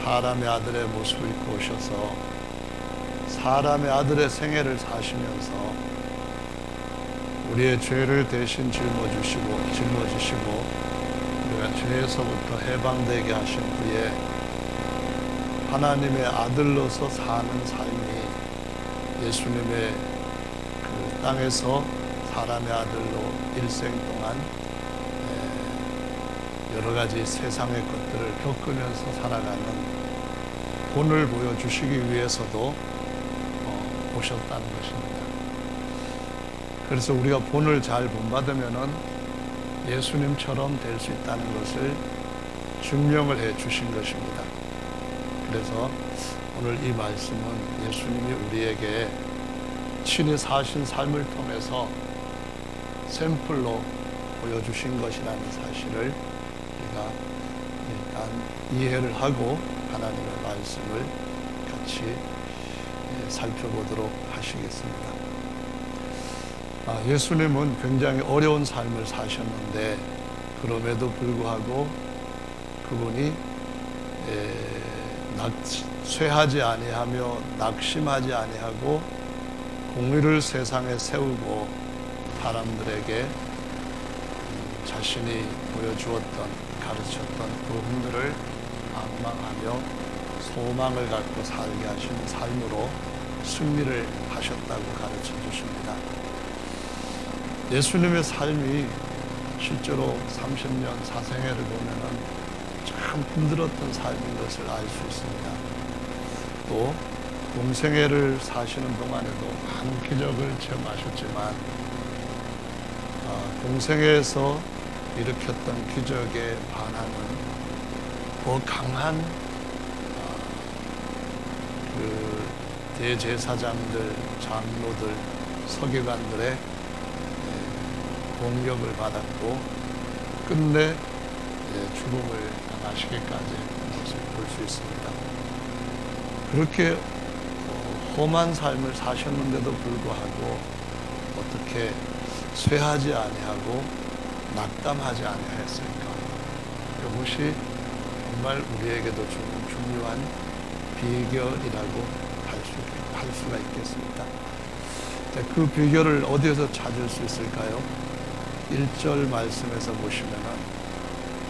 사람의 아들의 모습을 입고 오셔서 사람의 아들의 생애를 사시면서 우리의 죄를 대신 짊어지시고 우리가 죄에서부터 해방되게 하신 후에 하나님의 아들로서 사는 삶이 예수님의 그 땅에서 사람의 아들로 일생 동안 여러 가지 세상의 것들을 겪으면서 살아가는 본을 보여주시기 위해서도 오셨다는 것입니다. 그래서 우리가 본을 잘 본받으면은 예수님처럼 될 수 있다는 것을 증명을 해 주신 것입니다. 그래서 오늘 이 말씀은 예수님이 우리에게 친히 사신 삶을 통해서 샘플로 보여주신 것이라는 사실을 우리가 일단 이해를 하고 하나님의 말씀을 같이 살펴보도록 하시겠습니다. 예수님은 굉장히 어려운 삶을 사셨는데 그럼에도 불구하고 그분이 쇠하지 아니하며 낙심하지 아니하고 공의를 세상에 세우고 사람들에게 자신이 보여주었던 가르쳤던 복음들을 방망하며 소망을 갖고 살게 하시는 삶으로 승리를 하셨다고 가르쳐 주십니다. 예수님의 삶이 실제로 30년 사생애를 보면은 참 힘들었던 삶인 것을 알 수 있습니다. 또 공생애를 사시는 동안에도 많은 기적을 체험하셨지만 공생애에서 일으켰던 기적에 반하는 더 강한 그 대제사장들, 장로들, 서기관들의 공격을 받았고 끝내 죽음을 당하시기까지 것을 볼 수 있습니다. 그렇게 험한 삶을 사셨는데도 불구하고 어떻게 쇠하지 아니하고 낙담하지 아니하였을까? 이것이 정말 우리에게도 중요한 비결이라고 할 수가 있겠습니다. 그 비결을 어디에서 찾을 수 있을까요? 1절 말씀에서 보시면은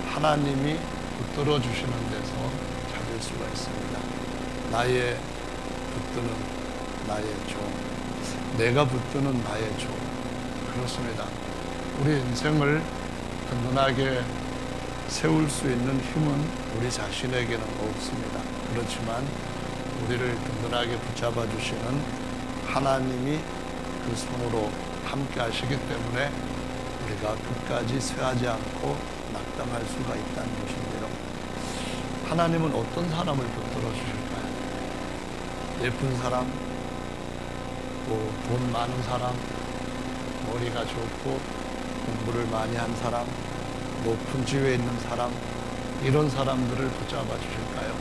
하나님이 붙들어 주시는 데서 찾을 수가 있습니다. 나의 붙드는 나의 종, 내가 붙드는 나의 종. 그렇습니다. 우리 인생을 든든하게 세울 수 있는 힘은 우리 자신에게는 없습니다. 그렇지만 우리를 든든하게 붙잡아 주시는 하나님이 그 손으로 함께 하시기 때문에 우리가 끝까지 쇠하지 않고 낙담할 수가 있다는 것인데요. 하나님은 어떤 사람을 붙들어 주실까요? 예쁜 사람, 또 돈 많은 사람, 머리가 좋고 공부를 많이 한 사람, 높은 지위에 있는 사람, 이런 사람들을 붙잡아 주실까요?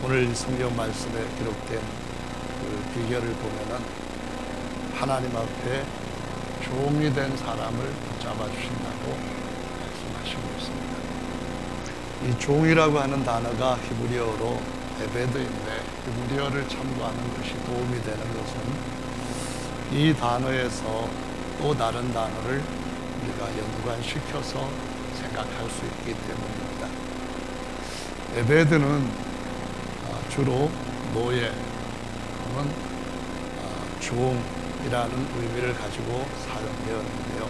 오늘 성경 말씀에 기록된 그 비결을 보면은 하나님 앞에 종이 된 사람을 붙잡아 주신다고 말씀하시고 있습니다. 이 종이라고 하는 단어가 히브리어로 에베드인데 히브리어를 참고하는 것이 도움이 되는 것은 이 단어에서 또 다른 단어를 우리가 연관시켜서 생각할 수 있기 때문입니다. 에베드는 주로 노예 또는 종이라는 의미를 가지고 사용되었는데요.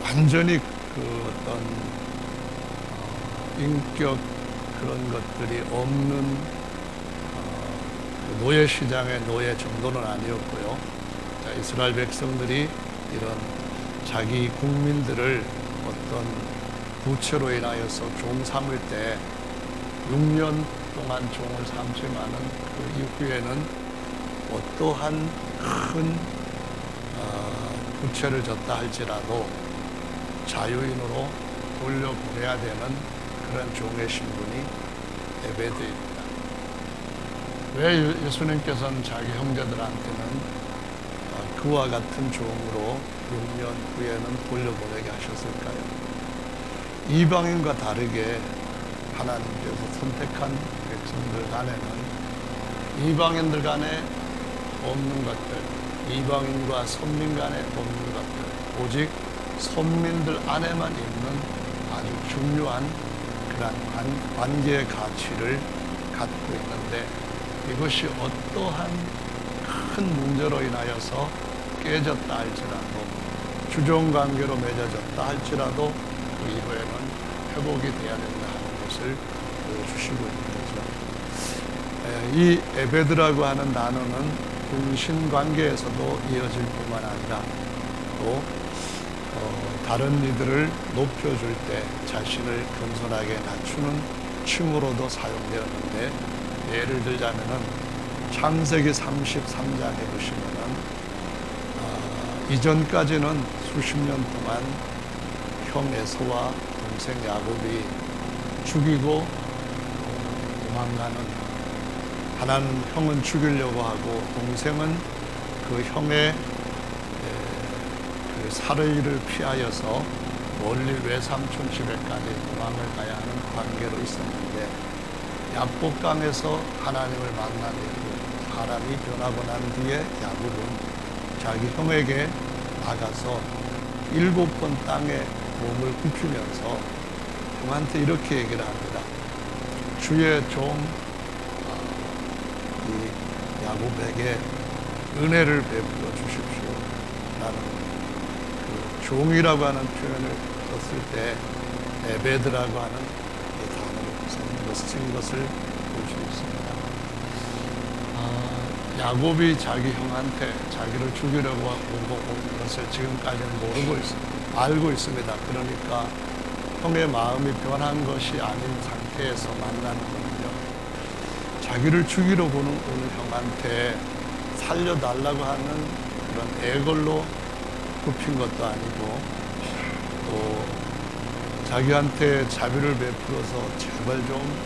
완전히 그 어떤 인격 그런 것들이 없는 노예 시장의 노예 정도는 아니었고요. 이스라엘 백성들이 이런 자기 국민들을 어떤 부채로 인하여서 종 삼을 때 6년 동안 종을 삼지만은 그 이후에는 어떠한 큰 부채를 졌다 할지라도 자유인으로 돌려보내야 되는 그런 종의 신분이 에베드입니다. 왜 예수님께서는 자기 형제들한테는 그와 같은 종으로 6년 후에는 돌려보내게 하셨을까요? 이방인과 다르게 하나님께서 선택한 백성들 간에는 이방인들 간에 없는 것들, 이방인과 선민 간에 없는 것들, 오직 선민들 안에만 있는 아주 중요한 그러한 관계의 가치를 갖고 있는데, 이것이 어떠한 큰 문제로 인하여서 깨졌다 할지라도, 주종관계로 맺어졌다 할지라도 그 이후에는 회복이 돼야 된다 하는 것을 보여주시고 있는 거죠. 이 에베드라고 하는 단어는 분신관계에서도 이어질 뿐만 아니라 또 다른 이들을 높여줄 때 자신을 겸손하게 낮추는 칭으로도 사용되었는데, 예를 들자면은 창세기 33장에 보시면은 이전까지는 수십 년 동안 형 에서와 동생 야곱이 죽이고 도망가는, 하나는 형은 죽이려고 하고 동생은 그 형의 그 살해일을 피하여서 멀리 외삼촌 집에까지 도망을 가야 하는 관계로 있었는데, 야복강에서 하나님을 만난 이후 사람이 변하고 난 뒤에 야곱은 자기 형에게 나가서 7번 땅에 몸을 굽히면서 형한테 이렇게 얘기를 합니다. 주의 종 이 야곱에게 은혜를 베풀어 주십시오 라는 그 종이라고 하는 표현을 썼을 때 에베드라고 하는 이 단어를 쓴 것을 볼 수 있습니다. 야곱이 자기 형한테 자기를 죽이려고 온 것을 지금까지는 모르고 있습니다. 알고 있습니다. 그러니까 형의 마음이 변한 것이 아닌 상태에서 만나는 거군요. 자기를 죽이러 오는 형한테 살려달라고 하는 그런 애걸로 굽힌 것도 아니고, 또 자기한테 자비를 베풀어서 제발 좀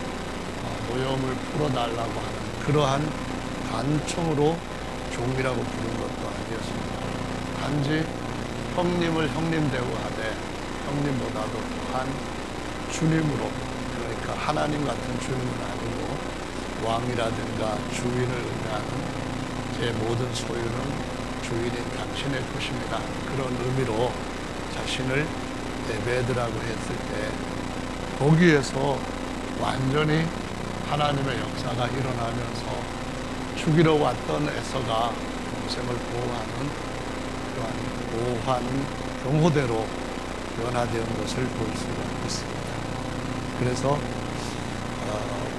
노여움을 풀어달라고 하는 그러한 간청으로 종이라고 부른 것도 아니었습니다. 단지 형님을 형님 대우하되 형님보다도 또한 주님으로, 그러니까 하나님 같은 주님은 아니고 왕이라든가 주인을 의미하는 제 모든 소유는 주인인 당신의 것입니다. 그런 의미로 자신을 에베드라고 했을 때, 거기에서 완전히 하나님의 역사가 일어나면서 죽이러 왔던 에서가 동생을 보호하는 그러한 보호하는 경호대로 변화된 것을 볼 수가 있습니다. 그래서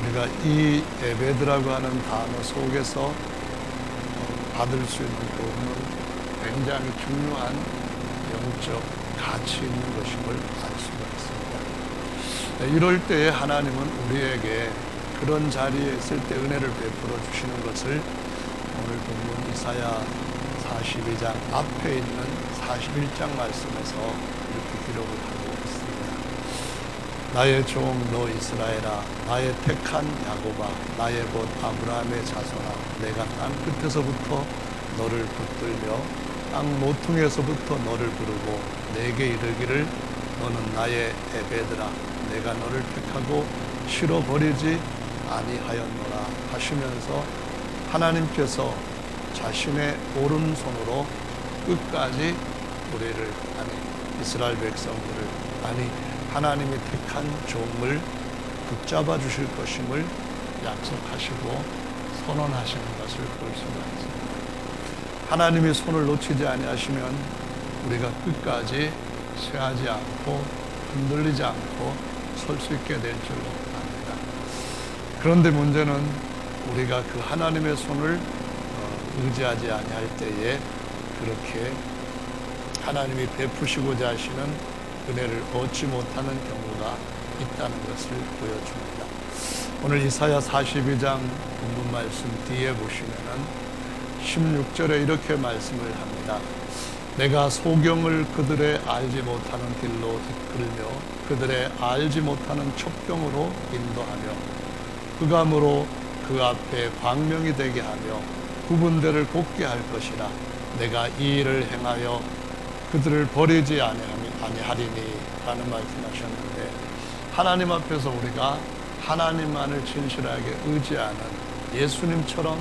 우리가 이 에베드라고 하는 단어 속에서 받을 수 있는 교훈은 굉장히 중요한 영적 가치 있는 것임을 알 수가 있습니다. 이럴 때에 하나님은 우리에게 그런 자리에 있을 때 은혜를 베풀어 주시는 것을 오늘 본문 이사야 42장 앞에 있는 41장 말씀에서 이렇게 기록을 하고 있습니다. 나의 종 너 이스라엘아, 나의 택한 야곱아, 나의 곧 아브라함의 자손아, 내가 땅 끝에서부터 너를 붙들며 땅 모퉁이에서부터 너를 부르고 내게 이르기를 너는 나의 에베드라, 내가 너를 택하고 실어버리지 아니하였노라 하시면서 하나님께서 자신의 오른손으로 끝까지 우리를, 아니 이스라엘 백성들을, 아니 하나님이 택한 종을 붙잡아 주실 것임을 약속하시고 선언하시는 것을 볼 수가 있습니다. 하나님이 손을 놓치지 아니하시면 우리가 끝까지 쇠하지 않고 흔들리지 않고 설 수 있게 될 줄로 압니다. 그런데 문제는 우리가 그 하나님의 손을 의지하지 아니할 때에 그렇게 하나님이 베푸시고자 하시는 은혜를 얻지 못하는 경우가 있다는 것을 보여줍니다. 오늘 이사야 42장 본문 말씀 뒤에 보시면은 16절에 이렇게 말씀을 합니다. 내가 소경을 그들의 알지 못하는 길로 이끌며 그들의 알지 못하는 첩경으로 인도하며 흑암으로 그 앞에 광명이 되게 하며 구분대를 곱게 할 것이라. 내가 이 일을 행하여 그들을 버리지 아니하리니 라는 말씀하셨는데, 하나님 앞에서 우리가 하나님만을 진실하게 의지하는 예수님처럼,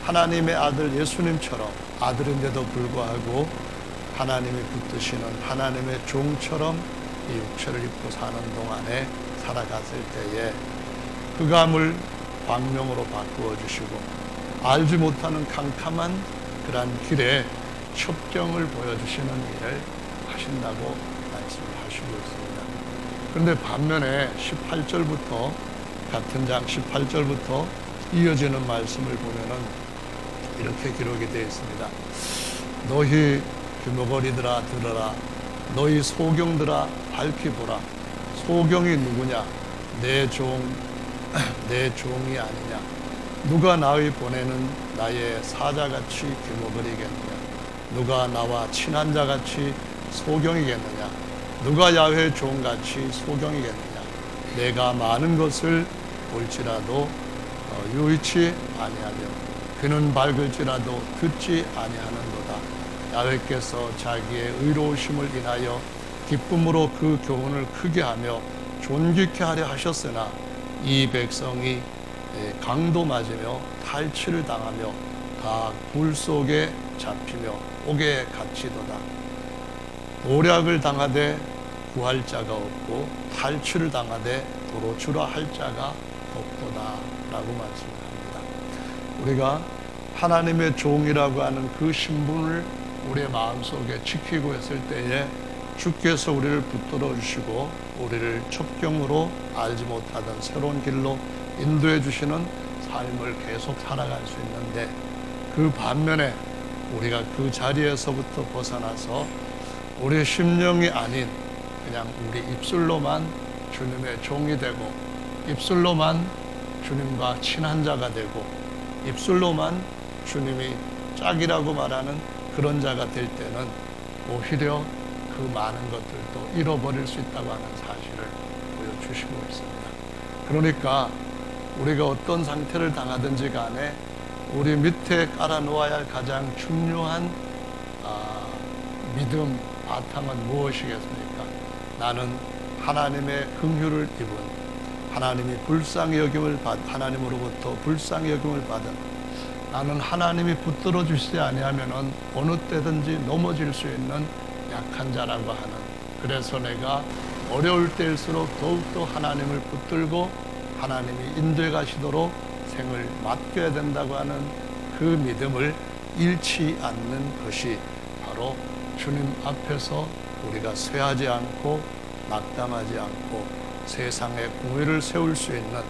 하나님의 아들 예수님처럼 아들인데도 불구하고 하나님이 붙드시는 하나님의 종처럼 이 육체를 입고 사는 동안에 살아갔을 때에 흑암을 광명으로 바꾸어 주시고 알지 못하는 캄캄한 그러한 길에 첩경을 보여주시는 일을 하신다고 말씀을 하시고 있습니다. 그런데 반면에 18절부터, 같은 장 18절부터 이어지는 말씀을 보면은 이렇게 기록이 되어 있습니다. 너희 규모거리들아 들으라. 너희 소경들아 밝히 보라. 소경이 누구냐? 내 종이 아니냐? 누가 나의 보내는 나의 사자같이 규모거리겠느냐? 누가 나와 친한 자같이 소경이겠느냐? 누가 야훼 종같이 소경이겠느냐? 내가 많은 것을 볼지라도 유의치 아니하며 귀는 밝을지라도 듣지 아니하는도다. 야훼께서 자기의 의로우심을 인하여 기쁨으로 그 교훈을 크게 하며 존귀케 하려 하셨으나 이 백성이 강도 맞으며 탈취를 당하며 다 굴 속에 잡히며 옥에 갇히도다. 노략을 당하되 구할 자가 없고 탈취를 당하되 도로 주라 할 자가 없도다 라고 말씀합니다. 우리가 하나님의 종이라고 하는 그 신분을 우리의 마음속에 지키고 있을 때에 주께서 우리를 붙들어 주시고 우리를 첩경으로 알지 못하던 새로운 길로 인도해 주시는 삶을 계속 살아갈 수 있는데, 그 반면에 우리가 그 자리에서부터 벗어나서 우리의 심령이 아닌 그냥 우리 입술로만 주님의 종이 되고 입술로만 주님과 친한 자가 되고 입술로만 주님이 짝이라고 말하는 그런 자가 될 때는 오히려 그 많은 것들도 잃어버릴 수 있다고 하는 사실을 보여주시고 있습니다. 그러니까 우리가 어떤 상태를 당하든지 간에 우리 밑에 깔아놓아야 할 가장 중요한 믿음 바탕은 무엇이겠습니까? 나는 하나님의 긍휼을 입은, 하나님으로부터 불쌍히 여김을 받은, 나는 하나님이 붙들어 주시지 아니하면은 어느 때든지 넘어질 수 있는 약한 자라고 하는, 그래서 내가 어려울 때일수록 더욱더 하나님을 붙들고 하나님이 인도해 가시도록 생을 맡겨야 된다고 하는 그 믿음을 잃지 않는 것이 바로 주님 앞에서 우리가 쇠하지 않고 낙담하지 않고 세상에 공의를 세울 수 있는,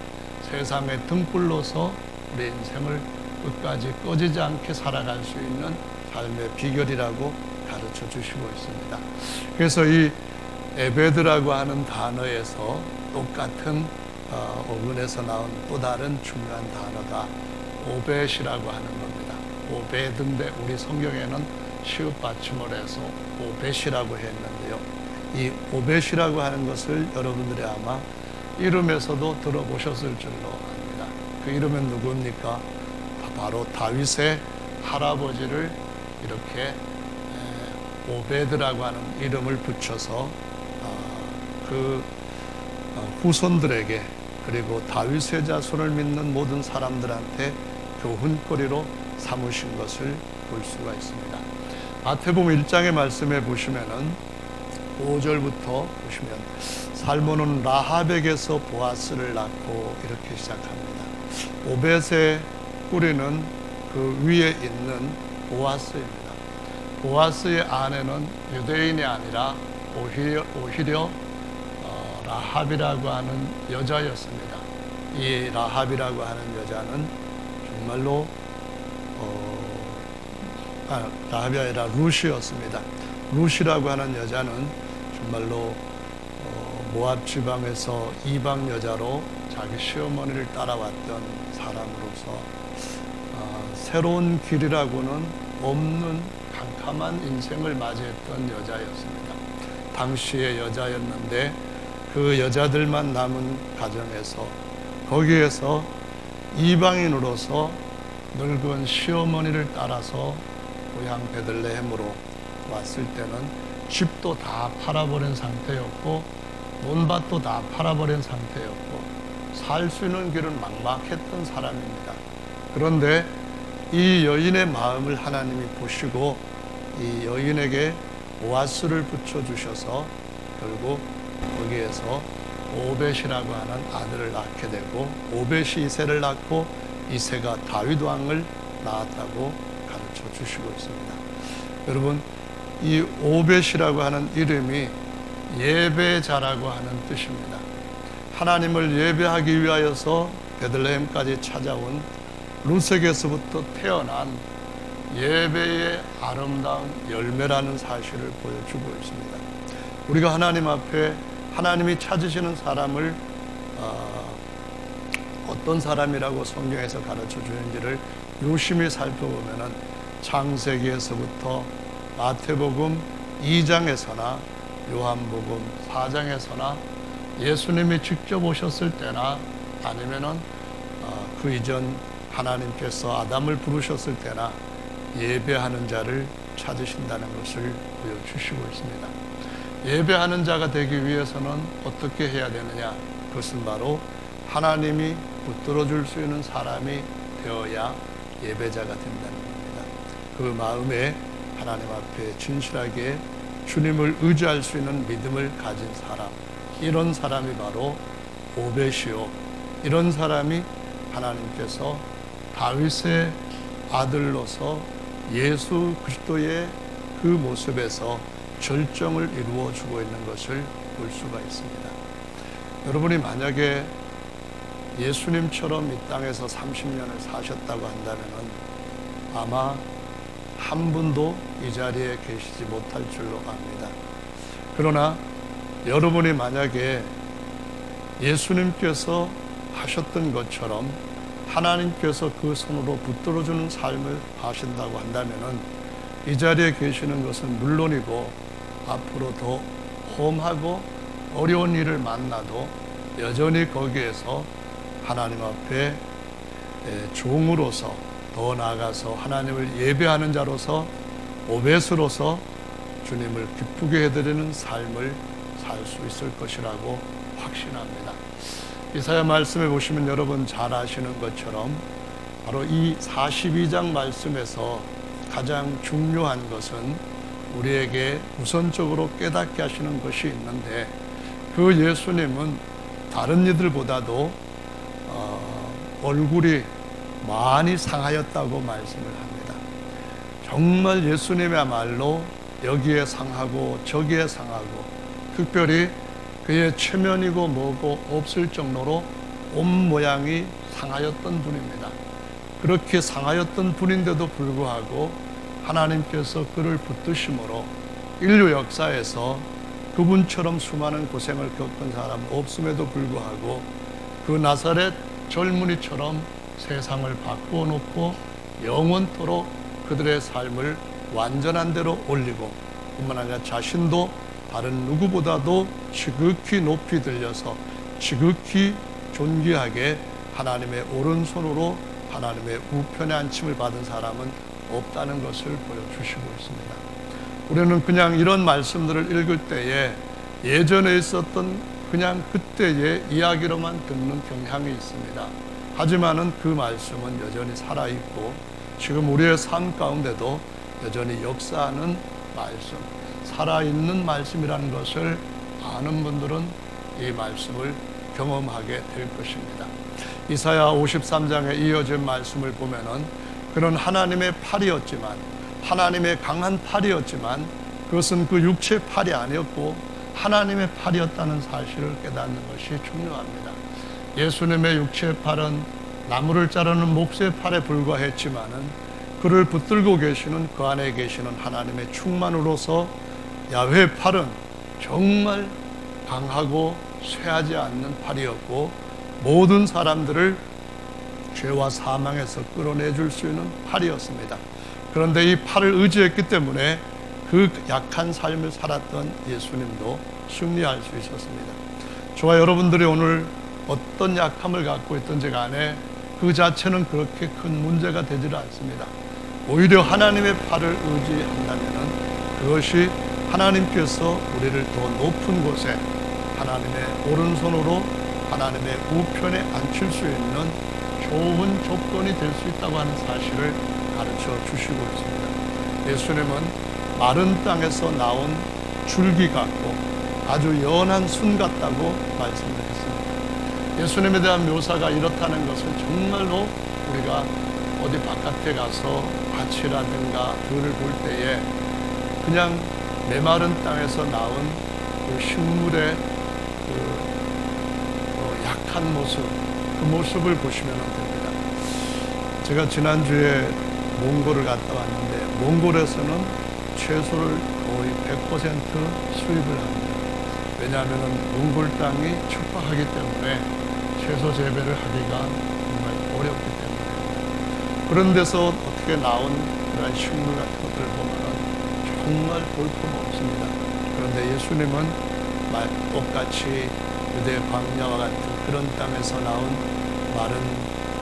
세상의 등불로서 우리 인생을 끝까지 꺼지지 않게 살아갈 수 있는 삶의 비결이라고 가르쳐 주시고 있습니다. 그래서 이 에베드라고 하는 단어에서 똑같은 어근에서 나온 또 다른 중요한 단어가 오벳이라고 하는 겁니다. 오베드인데 우리 성경에는 시읒 받침을 해서 오벳이라고 했는데요. 이 오벳이라고 하는 것을 여러분들이 아마 이름에서도 들어보셨을 줄로 압니다. 그 이름은 누구입니까? 바로 다윗의 할아버지를 이렇게 오베드라고 하는 이름을 붙여서 그 후손들에게, 그리고 다윗의 자손을 믿는 모든 사람들한테 교훈거리로 삼으신 것을 볼 수가 있습니다. 마태복음 1장의 말씀에 보시면은 5절부터 보시면 살몬은 라합에게서 보아스를 낳고 이렇게 시작합니다. 오벳의 뿌리는 그 위에 있는 보아스입니다. 보아스의 아내는 유대인이 아니라 오히려 라합이라고 하는 여자였습니다. 이 라합이라고 하는 여자는 정말로 라합이 아니라 룻이었습니다. 룻이라고 하는 여자는 정말로 모압 지방에서 이방 여자로 자기 시어머니를 따라왔던 사람으로서 새로운 길이라고는 없는 캄캄한 인생을 맞이했던 여자였습니다. 당시의 여자였는데 그 여자들만 남은 가정에서, 거기에서 이방인으로서 늙은 시어머니를 따라서 고향 베들레헴으로 왔을 때는 집도 다 팔아버린 상태였고 논밭도 다 팔아버린 상태였고 살 수 있는 길은 막막했던 사람입니다. 그런데 이 여인의 마음을 하나님이 보시고 이 여인에게 보아스를 붙여주셔서 결국 거기에서 오벳이라고 하는 아들을 낳게 되고, 오벳이 이새를 낳고 이새가 다윗 왕을 낳았다고 가르쳐 주시고 있습니다. 여러분, 이 오벳이라고 하는 이름이 예배자라고 하는 뜻입니다. 하나님을 예배하기 위하여서 베들레헴까지 찾아온 룻에게서부터 태어난 예배의 아름다운 열매라는 사실을 보여주고 있습니다. 우리가 하나님 앞에 하나님이 찾으시는 사람을 어떤 사람이라고 성경에서 가르쳐 주는지를 유심히 살펴보면 창세기에서부터 마태복음 2장에서나 요한복음 4장에서나 예수님이 직접 오셨을 때나 아니면은 그 이전 하나님께서 아담을 부르셨을 때나 예배하는 자를 찾으신다는 것을 보여주시고 있습니다. 예배하는 자가 되기 위해서는 어떻게 해야 되느냐? 그것은 바로 하나님이 붙들어 줄 수 있는 사람이 되어야 예배자가 된다는 겁니다. 그 마음에 하나님 앞에 진실하게 주님을 의지할 수 있는 믿음을 가진 사람, 이런 사람이 바로 오벳이요, 이런 사람이 하나님께서 다윗의 아들로서 예수 그리스도의 그 모습에서 절정을 이루어 주고 있는 것을 볼 수가 있습니다. 여러분이 만약에 예수님처럼 이 땅에서 30년을 사셨다고 한다면 아마 한 분도 이 자리에 계시지 못할 줄로 압니다. 그러나 여러분이 만약에 예수님께서 하셨던 것처럼 하나님께서 그 손으로 붙들어주는 삶을 하신다고 한다면 이 자리에 계시는 것은 물론이고 앞으로 더 험하고 어려운 일을 만나도 여전히 거기에서 하나님 앞에 종으로서, 더 나아가서 하나님을 예배하는 자로서, 오벳으로서 주님을 기쁘게 해드리는 삶을 살 수 있을 것이라고 확신합니다. 이사야 말씀에 보시면 여러분 잘 아시는 것처럼 바로 이 42장 말씀에서 가장 중요한 것은 우리에게 우선적으로 깨닫게 하시는 것이 있는데, 그 예수님은 다른 이들보다도 얼굴이 많이 상하였다고 말씀을 합니다. 정말 예수님이야말로 여기에 상하고 저기에 상하고, 특별히 그의 체면이고 뭐고 없을 정도로 옷 모양이 상하였던 분입니다. 그렇게 상하였던 분인데도 불구하고 하나님께서 그를 붙드심으로 인류 역사에서 그분처럼 수많은 고생을 겪은 사람 없음에도 불구하고 그 나사렛 젊은이처럼 세상을 바꾸어 놓고 영원토록 그들의 삶을 완전한 대로 올리고, 뿐만 아니라 자신도 다른 누구보다도 지극히 높이 들려서 지극히 존귀하게 하나님의 오른손으로 하나님의 우편에 앉힘을 받은 사람은 없다는 것을 보여주시고 있습니다. 우리는 그냥 이런 말씀들을 읽을 때에 예전에 있었던 그냥 그때의 이야기로만 듣는 경향이 있습니다. 하지만은 그 말씀은 여전히 살아있고 지금 우리의 삶 가운데도 여전히 역사하는 말씀, 살아있는 말씀이라는 것을 아는 분들은 이 말씀을 경험하게 될 것입니다. 이사야 53장에 이어진 말씀을 보면은 그는 하나님의 팔이었지만, 하나님의 강한 팔이었지만 그것은 그 육체의 팔이 아니었고 하나님의 팔이었다는 사실을 깨닫는 것이 중요합니다. 예수님의 육체의 팔은 나무를 자르는 목수의 팔에 불과했지만은 그를 붙들고 계시는 그 안에 계시는 하나님의 충만으로서 야훼의 팔은 정말 강하고 쇠하지 않는 팔이었고 모든 사람들을 죄와 사망에서 끌어내줄 수 있는 팔이었습니다. 그런데 이 팔을 의지했기 때문에 그 약한 삶을 살았던 예수님도 승리할 수 있었습니다. 저와 여러분들이 오늘 어떤 약함을 갖고 있든지 간에 그 자체는 그렇게 큰 문제가 되질 않습니다. 오히려 하나님의 팔을 의지한다면 그것이 하나님께서 우리를 더 높은 곳에 하나님의 오른손으로 하나님의 우편에 앉힐 수 있는 좋은 조건이 될 수 있다고 하는 사실을 가르쳐 주시고 있습니다. 예수님은 마른 땅에서 나온 줄기 같고 아주 연한 순 같다고 말씀을 했습니다. 예수님에 대한 묘사가 이렇다는 것은 정말로 우리가 어디 바깥에 가서 밭이라든가 들을 볼 때에 그냥 메마른 땅에서 나온 그 식물의 약한 모습, 그 모습을 보시면 됩니다. 제가 지난주에 몽골을 갔다 왔는데 몽골에서는 채소를 거의 100% 수입을 합니다. 왜냐하면 몽골 땅이 척박하기 때문에 채소 재배를 하기가 정말 어렵기 때문에 그런 데서 어떻게 나온 그런 식물 같은 것들을 보면 정말 볼품 없습니다. 그런데 예수님은 똑같이 유대 광야와 같은 그런 땅에서 나온 마른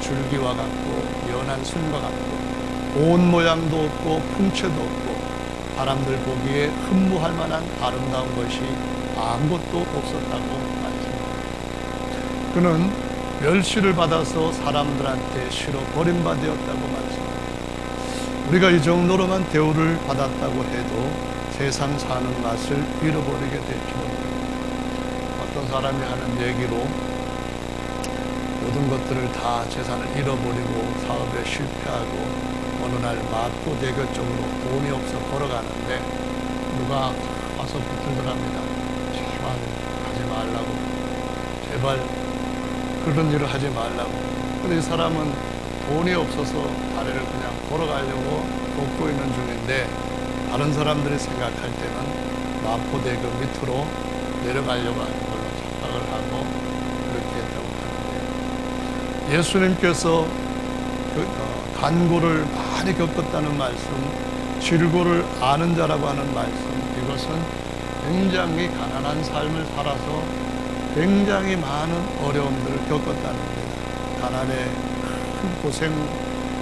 줄기와 같고 연한 순과 같고 온 모양도 없고 풍채도 없고 사람들 보기에 흠모할 만한 아름다운 것이 아무것도 없었다고 말씀합니다. 그는 멸시를 받아서 사람들한테 실어 버림받았다고 말씀합니다. 우리가 이 정도로만 대우를 받았다고 해도 세상 사는 맛을 잃어버리게 될지 모릅니다. 어떤 사람이 하는 얘기로 모든 것들을 다 재산을 잃어버리고 사업에 실패하고 어느 날 마포대교 쪽으로 돈이 없어 걸어가는데 누가 와서 붙들더랍니다. 제발 하지 말라고, 제발 그런 일을 하지 말라고. 근데 이 사람은 돈이 없어서 다리를 그냥 걸어가려고 걷고 있는 중인데 다른 사람들이 생각할 때는 마포대교 밑으로 내려가려고 하는 걸로 착각을 하고 그렇게 했다고 하는데 예수님께서 간고를 많이 겪었다는 말씀, 질고를 아는 자라고 하는 말씀, 이것은 굉장히 가난한 삶을 살아서 굉장히 많은 어려움들을 겪었다는 겁니다. 가난의 큰 고생,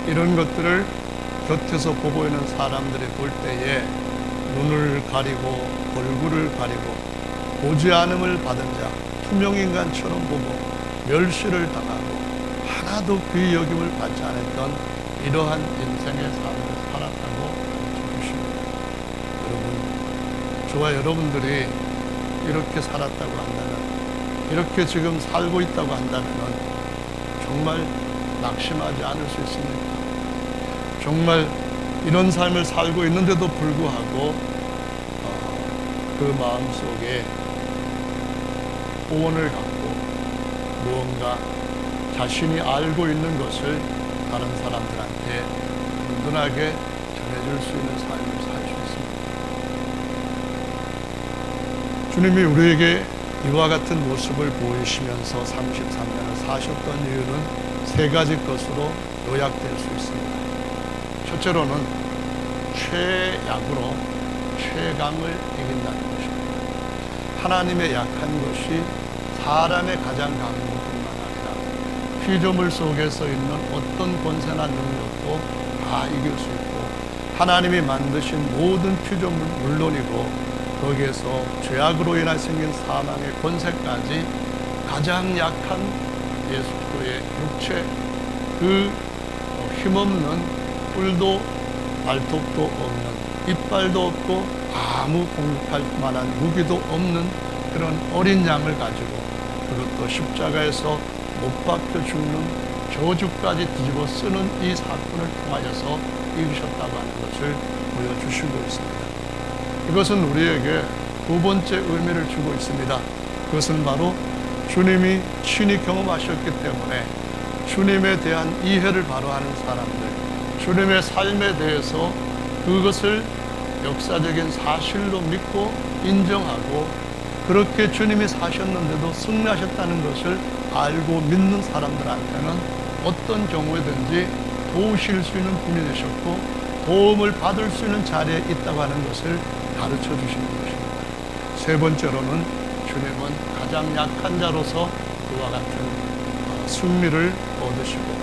이런 것들을 곁에서 보고 있는 사람들이 볼 때에 눈을 가리고 얼굴을 가리고 보지 않음을 받은 자, 투명인간처럼 보고 멸시를 당하고 하나도 귀히 여김을 받지 않았던 이러한 인생의 삶을 살았다고 가르쳐 주십니다. 여러분, 저와 여러분들이 이렇게 살았다고 한다면, 이렇게 지금 살고 있다고 한다면 정말 낙심하지 않을 수 있습니까? 정말 이런 삶을 살고 있는데도 불구하고 그 마음속에 소원을 갖고 무언가 자신이 알고 있는 것을 다른 사람들한테 든든하게 전해줄 수 있는 삶을 살 수 있습니다. 주님이 우리에게 이와 같은 모습을 보이시면서 33년을 사셨던 이유는 세 가지 것으로 요약될 수 있습니다. 첫째로는 최약으로 최강을 이긴다는 것입니다. 하나님의 약한 것이 사람의 가장 강한 것뿐만 아니라 피조물 속에서 있는 어떤 권세나 능력도 다 이길 수 있고 하나님이 만드신 모든 피조물 물론이고 거기에서 죄악으로 인해 생긴 사망의 권세까지 가장 약한 예수 그리스도의 육체, 그 힘없는 뿔도 발톱도 없는, 이빨도 없고 아무 공격할 만한 무기도 없는 그런 어린 양을 가지고 그것도 십자가에서 못 박혀 죽는 저주까지 뒤집어 쓰는 이 사건을 통하여서 이기셨다고 하는 것을 보여주시고 있습니다. 이것은 우리에게 두 번째 의미를 주고 있습니다. 그것은 바로 주님이 친히 경험하셨기 때문에 주님에 대한 이해를 바로 하는 사람들, 주님의 삶에 대해서 그것을 역사적인 사실로 믿고 인정하고 그렇게 주님이 사셨는데도 승리하셨다는 것을 알고 믿는 사람들한테는 어떤 경우에든지 도우실 수 있는 분이 되셨고 도움을 받을 수 있는 자리에 있다고 하는 것을 가르쳐 주시는 것입니다. 세 번째로는 주님은 가장 약한 자로서 그와 같은 승리를 얻으시고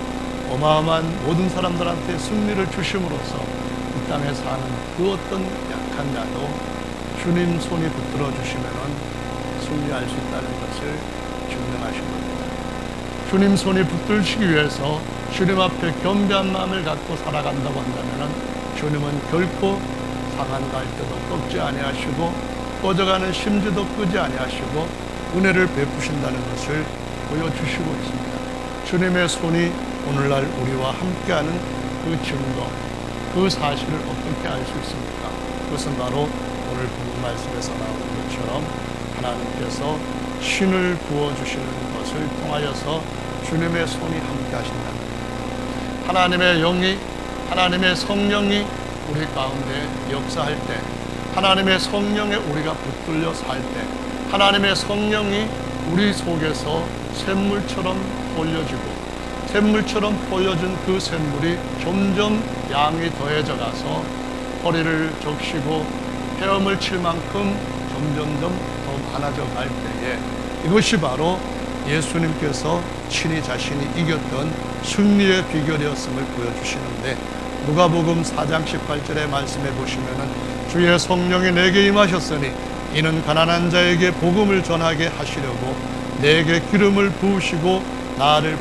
어마어마한 모든 사람들한테 승리를 주심으로써 이 땅에 사는 그 어떤 약한 자도 주님 손이 붙들어 주시면 승리할 수 있다는 것을 증명하신 겁니다. 주님 손이 붙들시기 위해서 주님 앞에 겸비한 마음을 갖고 살아간다고 한다면 주님은 결코 상한 갈대도 꺾지 아니하시고 꺼져가는 심지도 끄지 아니하시고 은혜를 베푸신다는 것을 보여주시고 있습니다. 주님의 손이 오늘날 우리와 함께하는 그 증거, 그 사실을 어떻게 알 수 있습니까? 그것은 바로 오늘 본문 말씀에서 나오는 것처럼 하나님께서 신을 부어주시는 것을 통하여서 주님의 손이 함께 하신다는 것. 하나님의 영이, 하나님의 성령이 우리 가운데 역사할 때, 하나님의 성령에 우리가 붙들려 살 때, 하나님의 성령이 우리 속에서 샘물처럼 돌려지고 샘물처럼 보여준 그 샘물이 점점 양이 더해져 가서 허리를 적시고 헤엄을 칠 만큼 점점점 더 많아져 갈 때에 이것이 바로 예수님께서 친히 자신이 이겼던 승리의 비결이었음을 보여주시는데, 누가복음 4장 18절의 말씀에 보시면은 주의 성령이 내게 임하셨으니 이는 가난한 자에게 복음을 전하게 하시려고 내게 기름을 부으시고 나를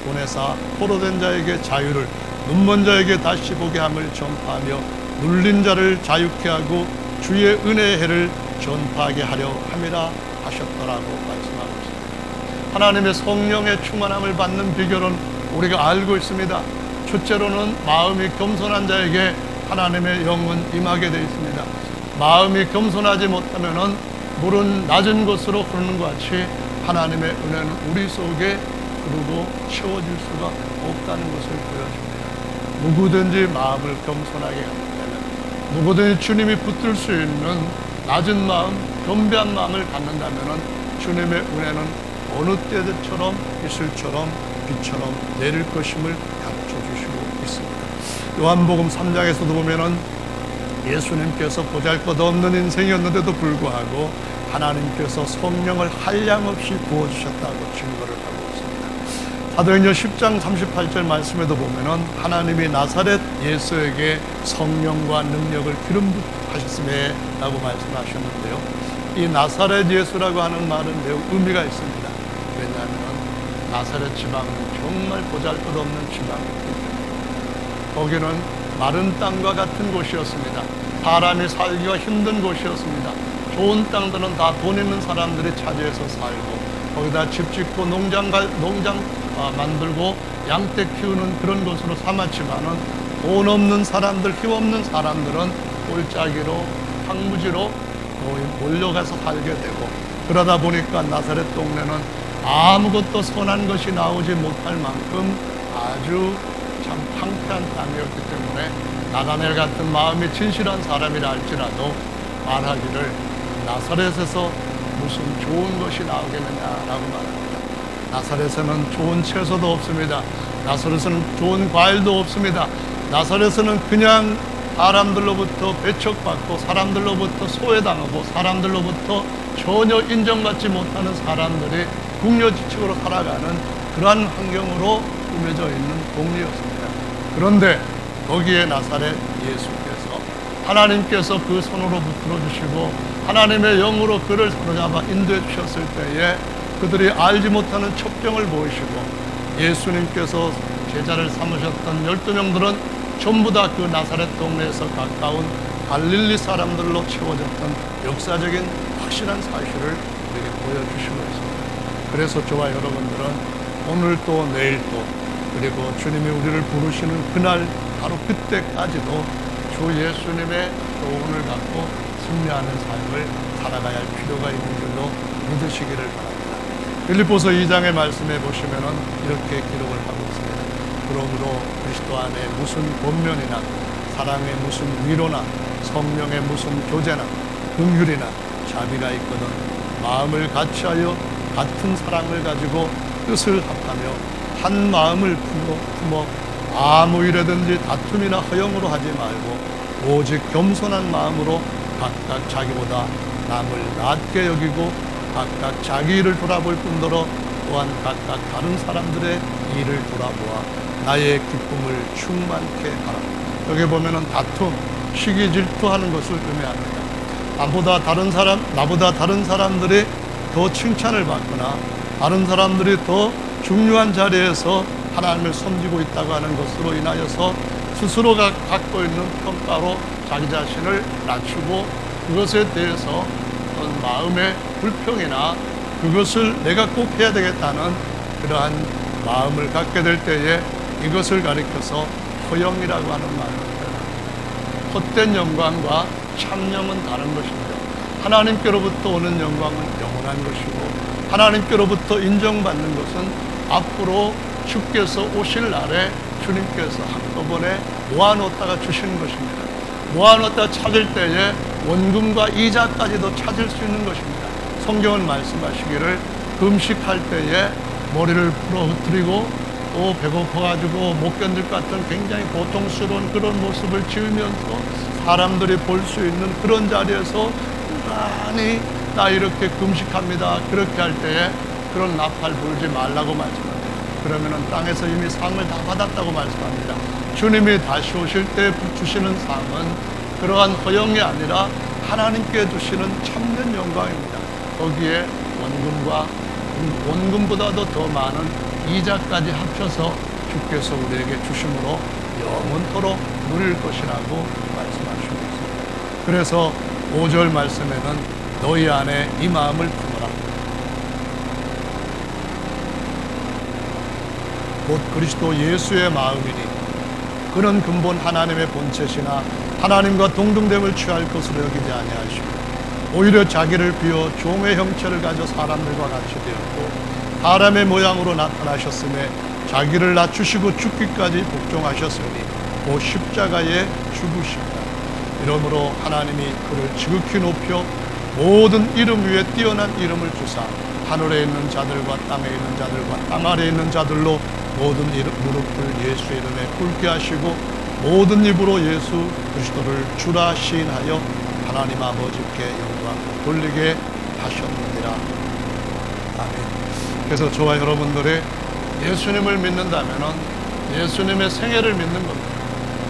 보내사 포로된 자에게 자유를, 눈먼 자에게 다시 보게 함을 전파하며 눌린 자를 자유케 하고 주의 은혜의 해를 전파하게 하려 함이라 하셨더라고 말씀하고 있습니다. 하나님의 성령의 충만함을 받는 비결은 우리가 알고 있습니다. 첫째로는 마음이 겸손한 자에게 하나님의 영은 임하게 되어 있습니다. 마음이 겸손하지 못하면 물은 낮은 곳으로 흐르는 것 같이 하나님의 은혜는 우리 속에 흐르고 채워질 수가 없다는 것을 보여줍니다. 누구든지 마음을 겸손하게 갖는다면, 누구든지 주님이 붙들 수 있는 낮은 마음, 겸비한 마음을 갖는다면 주님의 은혜는 어느 때처럼 이슬처럼 비처럼 내릴 것임을 가르쳐 주시고 있습니다. 요한복음 3장에서도 보면은 예수님께서 보잘것없는 인생이었는데도 불구하고 하나님께서 성령을 한량없이 부어주셨다고 증거를 하고 있습니다. 사도행전 10장 38절 말씀에도 보면은 하나님이 나사렛 예수에게 성령과 능력을 기름 부으셨음에 라고 말씀하셨는데요, 이 나사렛 예수라고 하는 말은 매우 의미가 있습니다. 왜냐하면 나사렛 지방은 정말 보잘것없는 지방이기 때문에 거기는 마른 땅과 같은 곳이었습니다. 사람이 살기가 힘든 곳이었습니다. 좋은 땅들은 다 돈 있는 사람들이 차지해서 살고 거기다 집 짓고 농장 만들고 양떼 키우는 그런 곳으로 삼았지만은 돈 없는 사람들, 힘없는 사람들은 꼴짜기로 황무지로 몰려가서 살게 되고, 그러다 보니까 나사렛 동네는 아무것도 선한 것이 나오지 못할 만큼 아주 참 황폐한 땅이었기 때문에 나다넬 같은 마음이 진실한 사람이라 할지라도 말하기를 나사렛에서 무슨 좋은 것이 나오겠느냐라고 말합니다. 나사렛에는 좋은 채소도 없습니다. 나사렛에는 좋은 과일도 없습니다. 나사렛에는 그냥 사람들로부터 배척받고 사람들로부터 소외당하고 사람들로부터 전혀 인정받지 못하는 사람들이 궁여지책으로 살아가는 그러한 환경으로 꾸며져 있는 동네였습니다. 그런데 거기에 나사렛 예수께서 하나님께서 그 손으로 붙들어 주시고 하나님의 영으로 그를 사로잡아 인도해 주셨을 때에 그들이 알지 못하는 첩경을 보이시고 예수님께서 제자를 삼으셨던 12명들은 전부 다 그 나사렛 동네에서 가까운 갈릴리 사람들로 채워졌던 역사적인 확실한 사실을 우리에게 보여주시고 있습니다. 그래서 저와 여러분들은 오늘 또 내일 또 그리고 주님이 우리를 부르시는 그날 바로 그때까지도 주 예수님의 교훈을 갖고 승리하는 삶을 살아가야 할 필요가 있는 줄로 믿으시기를 바랍니다. 빌립보서 2장의 말씀에 보시면은 이렇게 기록을 하고 있습니다. 그러므로 그리스도 안에 무슨 권면이나 사랑의 무슨 위로나 성령의 무슨 교제나 긍휼이나 자비가 있거든 마음을 같이하여 같은 사랑을 가지고 뜻을 합하며 한 마음을 품어 아무 일에든지 다툼이나 허영으로 하지 말고 오직 겸손한 마음으로 각각 자기보다 남을 낮게 여기고 각각 자기 일을 돌아볼 뿐더러 또한 각각 다른 사람들의 일을 돌아보아 나의 기쁨을 충만케 하라. 여기 보면은 다툼, 시기 질투하는 것을 의미합니다. 나보다 다른 사람들이 더 칭찬을 받거나 다른 사람들이 더 중요한 자리에서 하나님을 섬기고 있다고 하는 것으로 인하여서 스스로가 갖고 있는 평가로 자기 자신을 낮추고 그것에 대해서 어떤 마음의 불평이나 그것을 내가 꼭 해야 되겠다는 그러한 마음을 갖게 될 때에 이것을 가리켜서 허영이라고 하는 말을 표현합니다. 헛된 영광과 참 영은 다른 것이며 하나님께로부터 오는 영광은 영원한 것이고 하나님께로부터 인정받는 것은 앞으로 주께서 오실 날에 주님께서 한꺼번에 모아놓다가 주시는 것입니다. 모아놓다가 찾을 때에 원금과 이자까지도 찾을 수 있는 것입니다. 성경은 말씀하시기를 금식할 때에 머리를 풀어흩뜨리고 또 배고파가지고 못 견딜 것 같은 굉장히 고통스러운 그런 모습을 지으면서 사람들이 볼 수 있는 그런 자리에서 많이 나 이렇게 금식합니다. 그렇게 할 때에 그런 나팔 불지 말라고 말씀합니다. 그러면은 땅에서 이미 상을 다 받았다고 말씀합니다. 주님이 다시 오실 때 주시는 상은 그러한 허영이 아니라 하나님께 주시는 참된 영광입니다. 거기에 원금보다도 더 많은 이자까지 합쳐서 주께서 우리에게 주심으로 영원토록 누릴 것이라고 말씀하시고 있습니다. 그래서 5절 말씀에는 너희 안에 이 마음을 품어라. 곧 그리스도 예수의 마음이니 그는 근본 하나님의 본체시나 하나님과 동등됨을 취할 것으로 여기지 아니하시고 오히려 자기를 비워 종의 형체를 가져 사람들과 같이 되었고 사람의 모양으로 나타나셨음에 자기를 낮추시고 죽기까지 복종하셨으니 그 십자가에 죽으십니다. 이러므로 하나님이 그를 지극히 높여 모든 이름 위에 뛰어난 이름을 주사 하늘에 있는 자들과 땅에 있는 자들과 땅 아래에 있는 자들로 모든 무릎을 예수 이름에 꿇게 하시고 모든 입으로 예수 그리스도를 주라 시인하여 하나님 아버지께 영광을 돌리게 하셨느니라. 아멘. 그래서 저와 여러분들이 예수님을 믿는다면 예수님의 생애를 믿는 겁니다.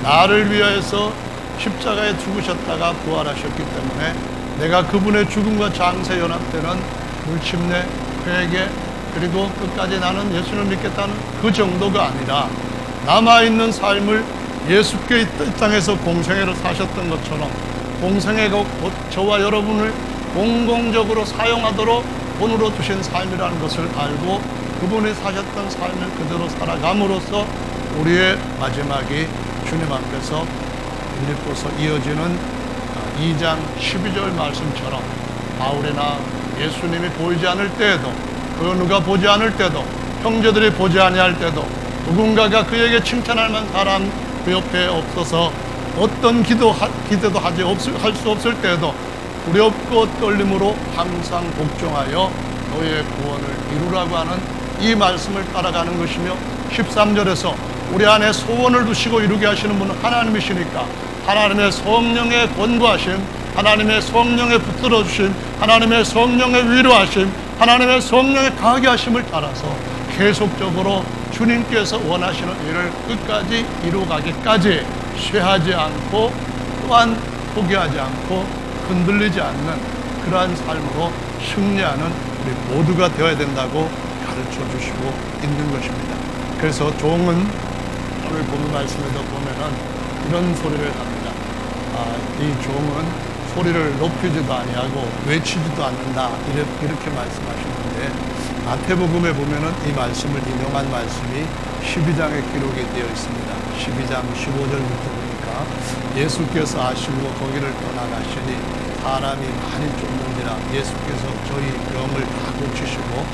나를 위하여서 십자가에 죽으셨다가 부활하셨기 때문에 내가 그분의 죽음과 장세 연합되는 물침내, 회개, 그리고 끝까지 나는 예수를 믿겠다는 그 정도가 아니라 남아있는 삶을 예수께 이 땅에서 공생애를 사셨던 것처럼 공생애가 저와 여러분을 공공적으로 사용하도록 본으로 주신 삶이라는 것을 알고 그분이 사셨던 삶을 그대로 살아감으로써 우리의 마지막이 주님 앞에서 빌립보서 이어지는 2장 12절 말씀처럼 바울이나 예수님이 보이지 않을 때에도 그 누가 보지 않을 때도 형제들이 보지 아니할 때도 누군가가 그에게 칭찬할 만한 사람 그 옆에 없어서 어떤 기도도 할 수 없을 때에도 두렵고 떨림으로 항상 복종하여 너의 구원을 이루라고 하는 이 말씀을 따라가는 것이며 13절에서 우리 안에 소원을 두시고 이루게 하시는 분은 하나님이시니까 하나님의 성령의 권고하심, 하나님의 성령의 붙들어 주심, 하나님의 성령의 위로하심, 하나님의 성령의 강하게 하심을 따라서 계속적으로 주님께서 원하시는 일을 끝까지 이루어가기까지 쇠하지 않고 또한 포기하지 않고 흔들리지 않는 그러한 삶으로 승리하는 우리 모두가 되어야 된다고 가르쳐 주시고 있는 것입니다. 그래서 종은 오늘 본문 말씀에도 보면은 이런 소리를 합니다. 이 종은 소리를 높이지도 아니하고 외치지도 않는다 이렇게 말씀하시는데 마태복음에 보면은 이 말씀을 인용한 말씀이 12장에 기록이 되어 있습니다. 12장 15절부터 보니까 예수께서 아시고 거기를 떠나가시니 사람이 많이 쫓는지라 예수께서 저희 병을 다 고치시고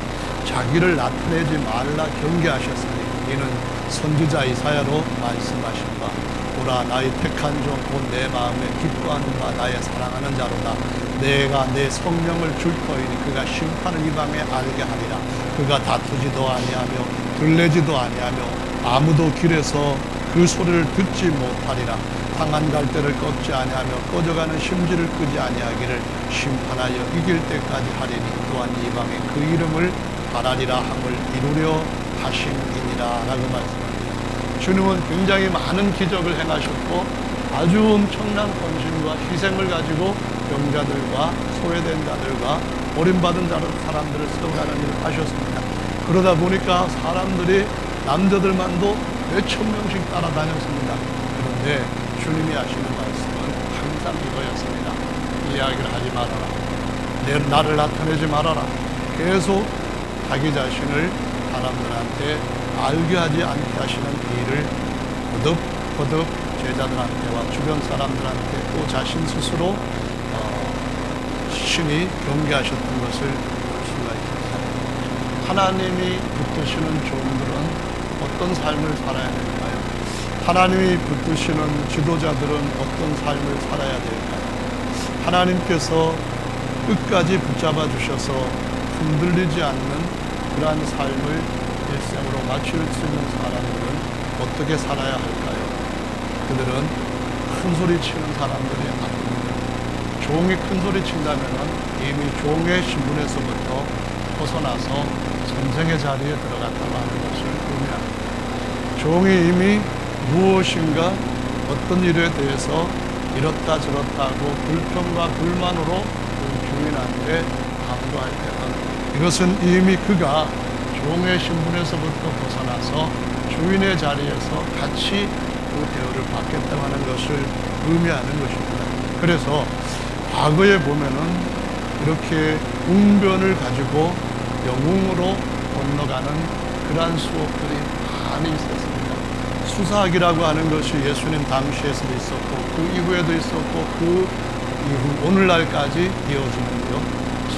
자기를 나타내지 말라 경계하셨으니 이는 선지자 이사야로 말씀하신 바 보라 나의 택한 종 곧 내 마음에 기뻐하는 바 나의 사랑하는 자로다. 내가 내 성령을 줄 터이니 그가 심판을 이방에 알게 하리라. 그가 다투지도 아니하며 들레지도 아니하며 아무도 길에서 그 소리를 듣지 못하리라. 상한 갈대를 꺾지 아니하며 꺼져가는 심지를 끄지 아니하기를 심판하여 이길 때까지 하리니 또한 이방에 그 이름을 바라리라 함을 이루려 하심이니라 라고 말씀합니다. 주님은 굉장히 많은 기적을 행하셨고 아주 엄청난 헌신과 희생을 가지고 병자들과 소외된 자들과 버림받은 사람들을 세워가는 일을 하셨습니다. 그러다 보니까 사람들이 남자들만도 몇천 명씩 따라다녔습니다. 그런데 주님이 하시는 말씀은 항상 이거였습니다. 이야기를 하지 말아라. 나를 나타내지 말아라. 계속 자기 자신을 사람들한테 알게 하지 않게 하시는 일을 거듭 제자들한테와 주변 사람들한테 또 자신 스스로 신이 경계하셨던 것을 볼 수가 있습니다. 하나님이 붙드시는 종들은 어떤 삶을 살아야 될까요? 하나님이 붙드시는 지도자들은 어떤 삶을 살아야 될까요? 하나님께서 끝까지 붙잡아 주셔서 흔들리지 않는 그러한 삶을 일생으로 마칠 수 있는 사람들은 어떻게 살아야 할까요? 그들은 큰 소리 치는 사람들이 아닙니다. 종이 큰 소리 친다면 이미 종의 신분에서부터 벗어나서 선생의 자리에 들어갔다고 하는 것을 의미합니다. 종이 이미 무엇인가 어떤 일에 대해서 이렇다 저렇다 하고 불평과 불만으로 그 주인한테 강조할 때는 이것은 이미 그가 종의 신분에서부터 벗어나서 주인의 자리에서 같이 그 대우를 받겠다고 하는 것을 의미하는 것입니다. 그래서 과거에 보면은 이렇게 웅변을 가지고 영웅으로 건너가는 그러한 수업들이 많이 있었습니다. 수사학이라고 하는 것이 예수님 당시에서도 있었고 그 이후에도 있었고 그 이후 오늘날까지 이어지는데요.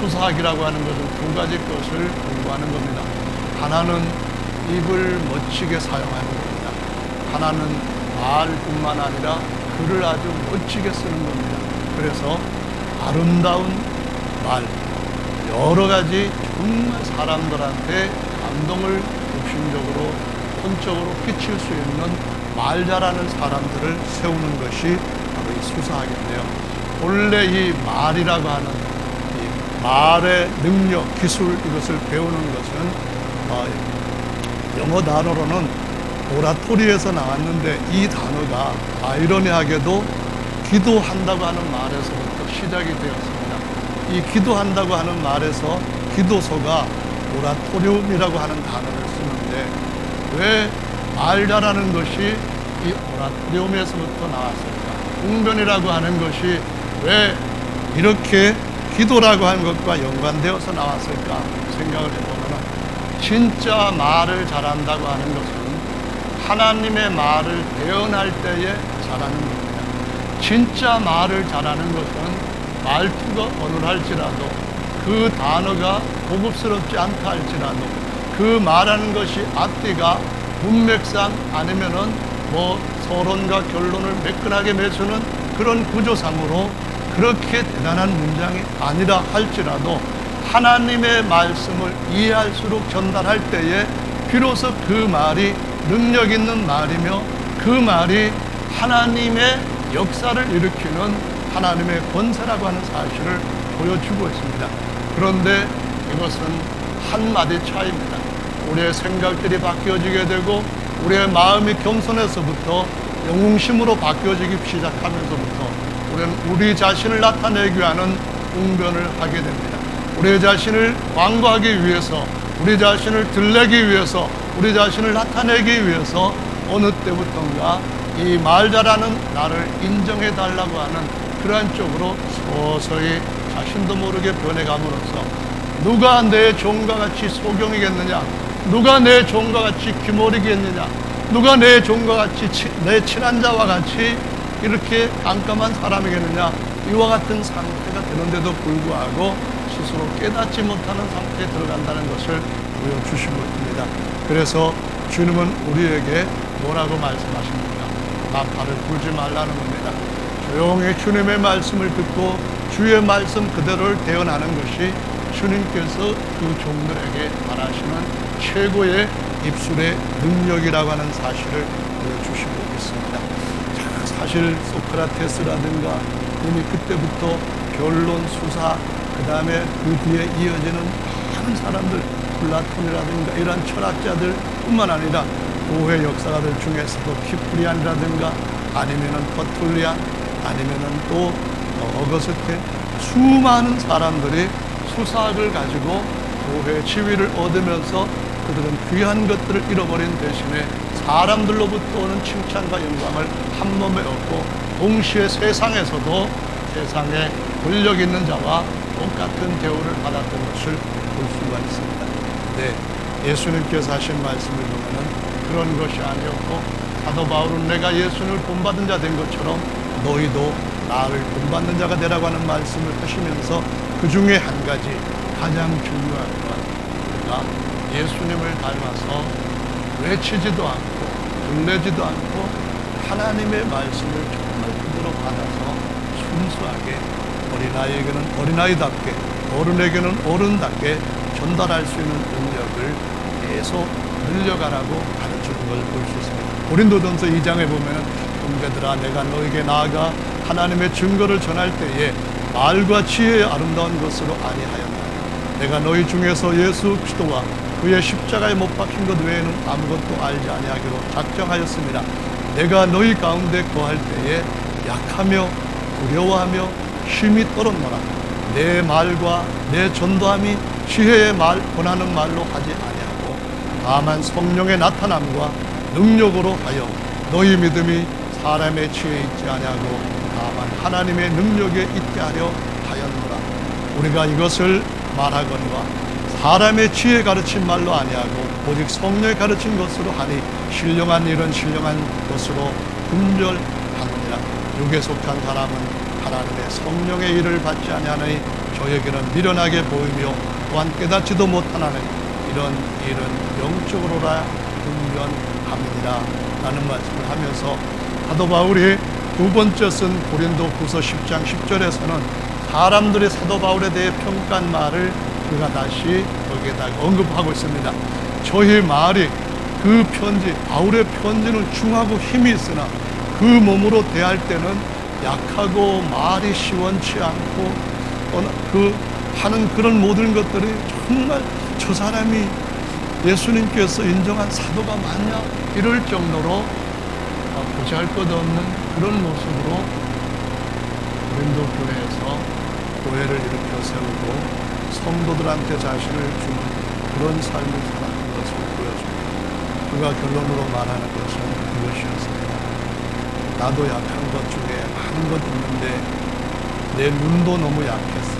수사학이라고 하는 것은 두 가지 것을 공부하는 겁니다. 하나는 입을 멋지게 사용하는 겁니다. 하나는 말뿐만 아니라 글을 아주 멋지게 쓰는 겁니다. 그래서 아름다운 말, 여러 가지 정말 사람들한테 감동을 육신적으로, 혼적으로 끼칠 수 있는 말 잘하는 사람들을 세우는 것이 바로 이 수사학인데요. 본래 이 말이라고 하는 이 말의 능력, 기술 이것을 배우는 것은 영어 단어로는 오라토리에서 나왔는데 이 단어가 아이러니하게도 기도한다고 하는 말에서부터 시작이 되었습니다. 이 기도한다고 하는 말에서 기도서가 오라토리움이라고 하는 단어를 쓰는데 왜 말 잘하는 것이 이 오라토리움에서부터 나왔을까? 웅변이라고 하는 것이 왜 이렇게 기도라고 하는 것과 연관되어서 나왔을까 생각을 해보면 진짜 말을 잘한다고 하는 것은 하나님의 말을 대언할 때에 잘하는 겁니다. 진짜 말을 잘하는 것은 말투가 어눌할지라도 그 단어가 고급스럽지 않다 할지라도 그 말하는 것이 앞뒤가 문맥상 아니면은 서론과 결론을 매끈하게 맺는 그런 구조상으로 그렇게 대단한 문장이 아니라 할지라도 하나님의 말씀을 이해할수록 전달할 때에 비로소 그 말이 능력 있는 말이며 그 말이 하나님의 역사를 일으키는 하나님의 권세라고 하는 사실을 보여주고 있습니다. 그런데 이것은 한마디 차이입니다. 우리의 생각들이 바뀌어지게 되고 우리의 마음이 겸손에서부터 영웅심으로 바뀌어지기 시작하면서부터 우리는 우리 자신을 나타내기 위한 웅변을 하게 됩니다. 우리 자신을 광고하기 위해서, 우리 자신을 들내기 위해서, 우리 자신을 나타내기 위해서 어느 때부턴가 이 말 잘하는 나를 인정해 달라고 하는 그러한 쪽으로 서서히 자신도 모르게 변해감으로써 누가 내 종과 같이 소경이겠느냐, 누가 내 종과 같이 귀몰이겠느냐, 누가 내 종과 같이 내 친한 자와 같이 이렇게 깜깜한 사람이겠느냐, 이와 같은 상태가 되는데도 불구하고 스스로 깨닫지 못하는 상태에 들어간다는 것을 보여주신 것입니다. 그래서 주님은 우리에게 뭐라고 말씀하십니까? 나팔을 불지 말라는 겁니다. 조용히 주님의 말씀을 듣고 주의 말씀 그대로를 대언하는 것이 주님께서 그 종들에게 바라시는 최고의 입술의 능력이라고 하는 사실을 보여주시고 있습니다. 사실 소크라테스라든가 이미 그때부터 변론, 수사, 그 다음에 그 뒤에 이어지는 많은 사람들, 플라톤이라든가 이런 철학자들 뿐만 아니라 교회 역사가들 중에서도 키프리안이라든가 아니면은 터툴리안, 아니면은 또 어거스틴, 수많은 사람들이 수삭을 가지고 교회 지위를 얻으면서 그들은 귀한 것들을 잃어버린 대신에 사람들로부터 오는 칭찬과 영광을 한 몸에 얻고 동시에 세상에서도 세상에 권력 있는 자와 똑같은 대우를 받았던 것을 볼 수가 있습니다. 네, 예수님께서 하신 말씀을 보면은 그런 것이 아니었고 사도 바울은 내가 예수님을 본받은 자 된 것처럼 너희도 나를 본받는 자가 되라고 하는 말씀을 하시면서 그 중에 한 가지 가장 중요한 건 우리가 예수님을 닮아서 외치지도 않고 들리지도 않고 하나님의 말씀을 정말 그대로 받아서 순수하게 어린아이에게는 어린아이답게 어른에게는 어른답게 전달할 수 있는 능력을 계속 늘려가라고 가르치는 걸 볼 수 있습니다. 고린도전서 2장에 보면 형제들아 내가 너에게 나아가 하나님의 증거를 전할 때에 말과 지혜의 아름다운 것으로 아니하였나. 내가 너희 중에서 예수 그리스도와 그의 십자가에 못 박힌 것 외에는 아무것도 알지 아니하기로 작정하였습니다. 내가 너희 가운데 거할 때에 약하며 두려워하며 힘이 떨었노라. 내 말과 내 전도함이 지혜의 말 권하는 말로 하지 아니하고 다만 성령의 나타남과 능력으로 하여 너희 믿음이 사람의 지혜에 있지 아니하고 다만 하나님의 능력에 있게 하려 하였노라. 우리가 이것을 말하거니와 사람의 지혜 가르친 말로 아니하고 오직 성령이 가르친 것으로 하니 신령한 일은 신령한 것으로 분별하느니라. 육에 속한 사람은 하나님의 성령의 일을 받지 아니하니 저에게는 미련하게 보이며 또한 깨닫지도 못하나니 이런 일은 영적으로라 분별함이니라 라는 말씀을 하면서 사도 바울이 두 번째 쓴 고린도후서 10장 10절에서는 사람들이 사도 바울에 대해 평가한 말을 그가 다시 여기에다가 언급하고 있습니다. 저희 말이 그 편지, 바울의 편지는 중하고 힘이 있으나 그 몸으로 대할 때는 약하고 말이 시원치 않고 그 하는 그런 모든 것들이 정말 저 사람이 예수님께서 인정한 사도가 맞냐 이럴 정도로 보잘것없는 그런 모습으로 고린도 교회에서 교회를 일으켜 세우고 성도들한테 자신을 주는 그런 삶을 살아가는 것을 보여줍니다. 그가 결론으로 말하는 것은 그것이었습니다. 나도 약한 것 중에 많은 것 있는데 내 눈도 너무 약했어.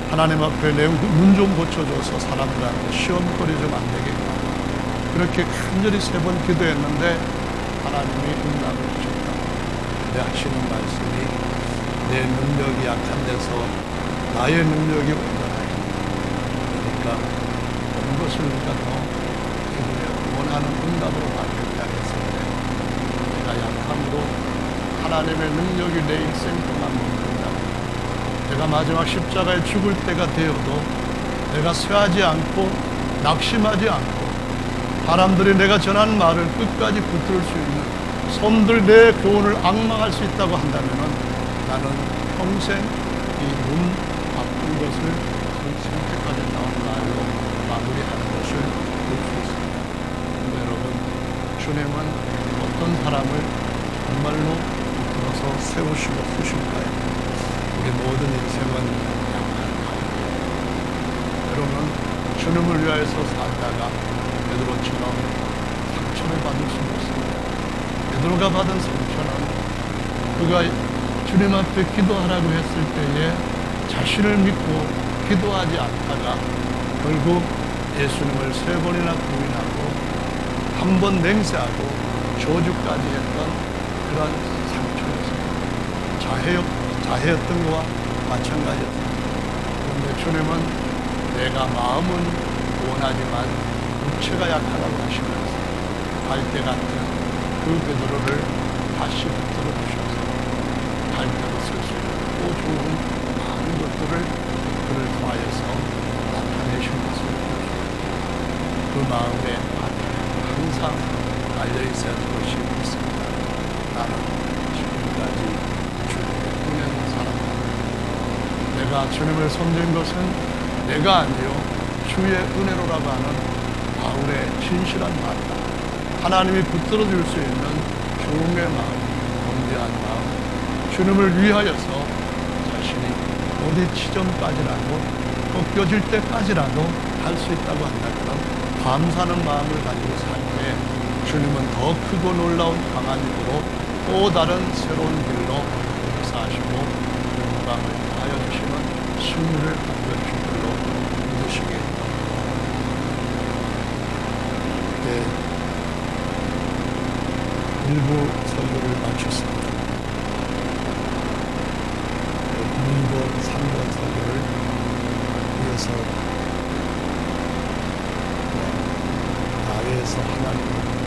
하나님 앞에 내 눈 좀 고쳐줘서 사람들한테 시험거리 좀 안 되게 하라. 그렇게 간절히 3번 기도했는데 하나님이 응답을 주셨다. 근데 하시는 말씀이 내 능력이 약한 데서 나의 능력이 온전하여. 그러니까 온 것을 우리가 더 기도해 원하는 응답으로 받겠다 했을 때 내가 약함으로 하나님의 능력이 내 인생 동안 먹는다. 내가 마지막 십자가에 죽을 때가 되어도 내가 쇠하지 않고 낙심하지 않고 사람들이 내가 전하는 말을 끝까지 붙들 수 있는 손들 내 교훈을 앙망할 수 있다고 한다면 나는 평생 이 눈 아픈 것을 선택까지 나온 말로 마무리하는 것을 볼 수 있습니다. 여러분, 주님은 어떤 사람을 정말로 붙들어서 세우시고 쓰실까요? 우리 모든 인생은 약한 가운데 여러분, 주님을 위하여서 살다가 베드로처럼 상처를 받을 수 없습니다. 베드로가 받은 상처는 그가 주님 앞에 기도하라고 했을 때에 자신을 믿고 기도하지 않다가 결국 예수님을 3번이나 부인하고 한 번 맹세하고 저주까지 했던 그런 상처였습니다. 자해였던 것과 마찬가지였습니다. 그런데 주님은 내가 마음은 원하지만 육체가 약하다고 하시면서 갈대 같은 그 베드로를 다시 붙들어 주셔서 갈대로 쓸 수 있는 또 좋은 많은 것들을 그를 통하여서 나타내신 것을 보여줍니다. 그 마음에 항상 달려있어야 할 것이 있습니다. 나는 지금까지 주님의 은혜는 사랑합니다. 내가 주님을 섬긴 것은 내가 아니요 주의 은혜로라고 하는 바울의 진실한 말이다. 하나님이 붙들어 줄 수 있는 종의 마음, 겸비한 마음, 주님을 위하여서 자신이 어디 지점까지라도 꺾여질 때까지라도 할 수 있다고 한다면 감사하는 마음을 가지고 살 때 주님은 더 크고 놀라운 강한 힘으로 또 다른 새로운 길로 역사하시고 영광을 더하여 주시는 승리를 안겨주실 줄로 믿으시기 바랍니다. 네, 일부 설교를 마쳤습니다. 2번, 3번 설교를 이어서 나에서 하나님을